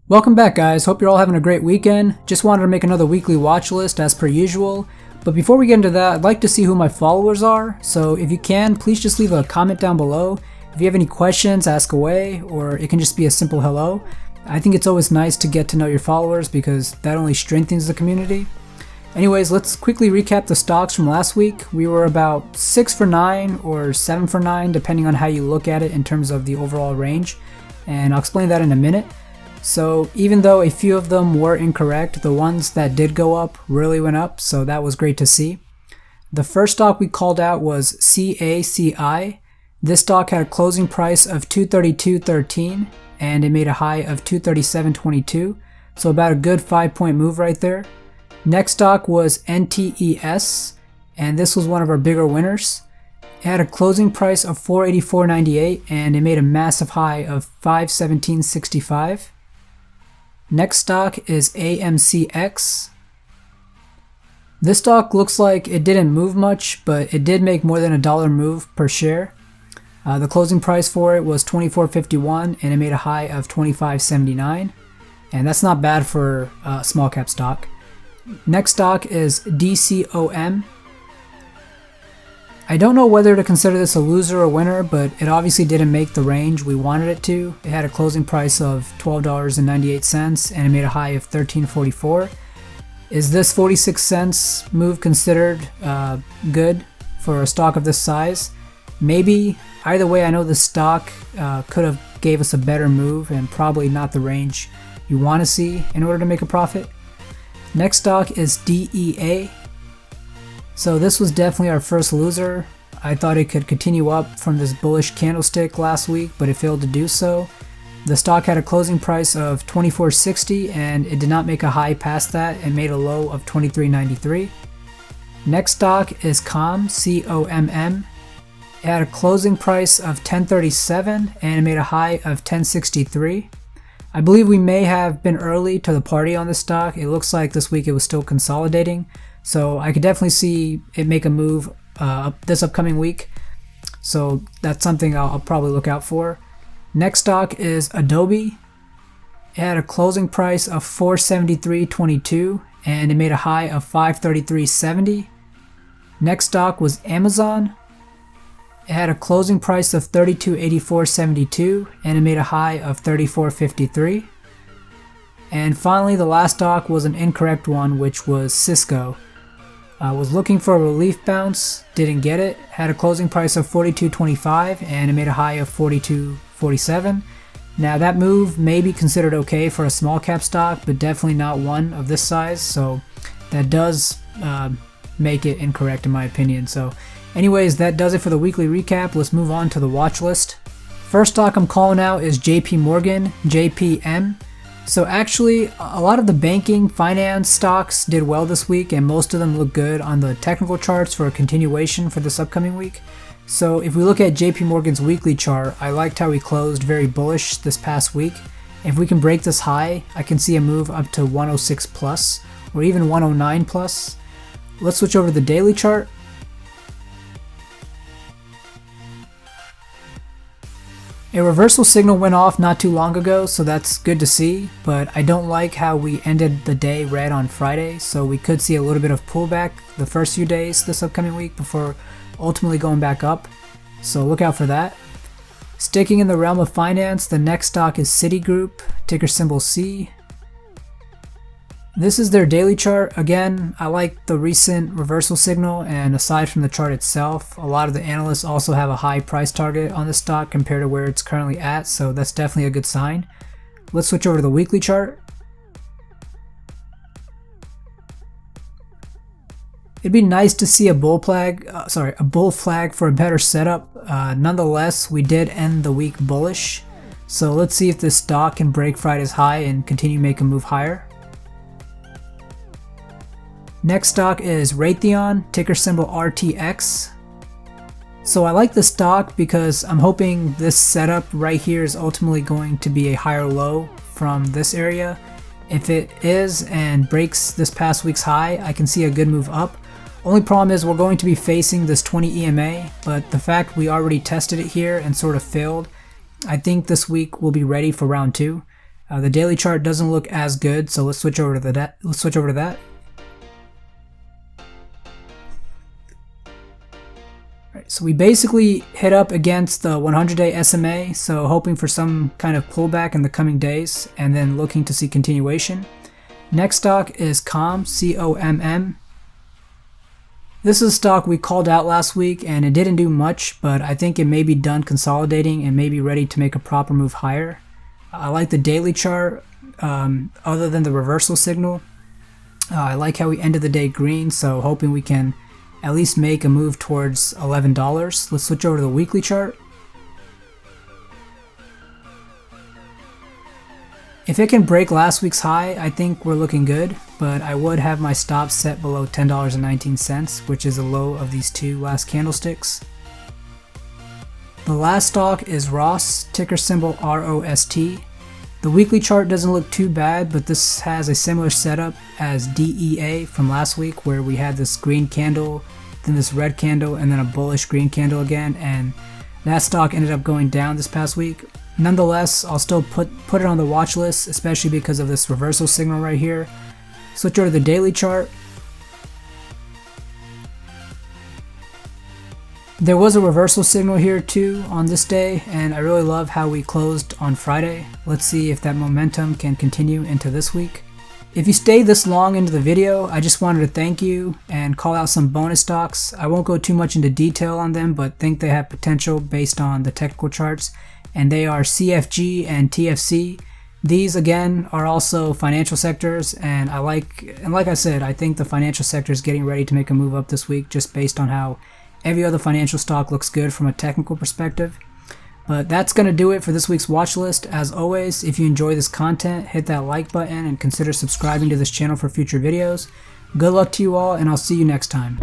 Welcome back, guys. Hope you're all having a great weekend. Just wanted to make another weekly watch list as per usual. But before we get into that, I'd like to see who my followers are. So if you can, please just leave a comment down below. If you have any questions, ask away, or it can just be a simple hello. I think it's always nice to get to know your followers because that only strengthens the community. Anyways, let's quickly recap the stocks from last week. We were about 6 for 9 or 7 for 9, depending on how you look at it in terms of the overall range. And I'll explain that in a minute. So even though a few of them were incorrect, the ones that did go up really went up, so that was great to see. The first stock we called out was CACI. This stock had a closing price of $232.13 and it made a high of $237.22, so about a good 5-point move right there. Next stock was NTES, and this was one of our bigger winners. It had a closing price of $484.98 and it made a massive high of $517.65. Next stock is AMCX. This stock looks like it didn't move much, but it did make more than a dollar move per share. The closing price for it was $24.51 and it made a high of $25.79, and that's not bad for a small cap stock. Next stock is DCOM. I don't know whether to consider this a loser or winner, but it obviously didn't make the range we wanted it to. It had a closing price of $12.98 and it made a high of $13.44. Is this 46 cents move considered good for a stock of this size? Maybe. Either way, I know this stock could have gave us a better move and probably not the range you want to see in order to make a profit. Next stock is DEA. So this was definitely our first loser. I thought it could continue up from this bullish candlestick last week, but it failed to do so. The stock had a closing price of $24.60 and it did not make a high past that and made a low of $23.93. Next stock is COMM, COMM. It had a closing price of $10.37 and it made a high of $10.63. I believe we may have been early to the party on this stock. It looks like this week it was still consolidating. So I could definitely see it make a move this upcoming week. So that's something I'll probably look out for. Next stock is Adobe. It had a closing price of $473.22 and it made a high of $533.70. Next stock was Amazon. It had a closing price of $32.84.72 and it made a high of $34.53. And finally, the last stock was an incorrect one, which was Cisco. I was looking for a relief bounce, didn't get it. Had a closing price of $42.25 and it made a high of $42.47. Now that move may be considered okay for a small cap stock, but definitely not one of this size, so that does make it incorrect in my opinion. So anyways, that does it for the weekly recap. Let's move on to the watch list. First stock I'm calling out is JP Morgan, JPM. So actually, a lot of the banking, finance stocks did well this week and most of them look good on the technical charts for a continuation for this upcoming week. So if we look at JP Morgan's weekly chart, I liked how he closed very bullish this past week. If we can break this high, I can see a move up to 106 plus or even 109 plus. Let's switch over to the daily chart. A reversal signal went off not too long ago, so that's good to see, but I don't like how we ended the day red on Friday, so we could see a little bit of pullback the first few days this upcoming week before ultimately going back up, so look out for that. Sticking in the realm of finance, the next stock is Citigroup, ticker symbol C. This is their daily chart. Again, I like the recent reversal signal, and aside from the chart itself, a lot of the analysts also have a high price target on this stock compared to where it's currently at, so that's definitely a good sign. Let's switch over to the weekly chart. It'd be nice to see a bull flag for a better setup. Nonetheless, we did end the week bullish, so let's see if this stock can break Friday's high and continue make a move higher. Next stock is Raytheon, ticker symbol RTX. So I like the stock because I'm hoping this setup right here is ultimately going to be a higher low from this area. If it is and breaks this past week's high, I can see a good move up. Only problem is we're going to be facing this 20 EMA, but the fact we already tested it here and sort of failed, I think this week we'll be ready for round 2. The daily chart doesn't look as good, so let's switch over to that. Right, so we basically hit up against the 100-day SMA, so hoping for some kind of pullback in the coming days, and then looking to see continuation. Next stock is COMM, C-O-M-M. This is a stock we called out last week, and it didn't do much, but I think it may be done consolidating and may be ready to make a proper move higher. I like the daily chart, other than the reversal signal. I like how we ended the day green, so hoping we can at least make a move towards $11. Let's switch over to the weekly chart. If it can break last week's high, I think we're looking good, but I would have my stop set below $10.19, which is the low of these two last candlesticks. The last stock is Rost, ticker symbol ROST. The weekly chart doesn't look too bad, but this has a similar setup as DEA from last week, where we had this green candle, then this red candle, and then a bullish green candle again, and that stock ended up going down this past week. Nonetheless, I'll still put it on the watch list, especially because of this reversal signal right here. Switch over to the daily chart. There was a reversal signal here too on this day, and I really love how we closed on Friday. Let's see if that momentum can continue into this week. If you stayed this long into the video, I just wanted to thank you and call out some bonus stocks. I won't go too much into detail on them, but think they have potential based on the technical charts, and they are CFG and TFC. These again are also financial sectors, and like I said, I think the financial sector is getting ready to make a move up this week just based on how every other financial stock looks good from a technical perspective. But that's going to do it for this week's watch list. As always, if you enjoy this content, hit that like button and consider subscribing to this channel for future videos. Good luck to you all, and I'll see you next time.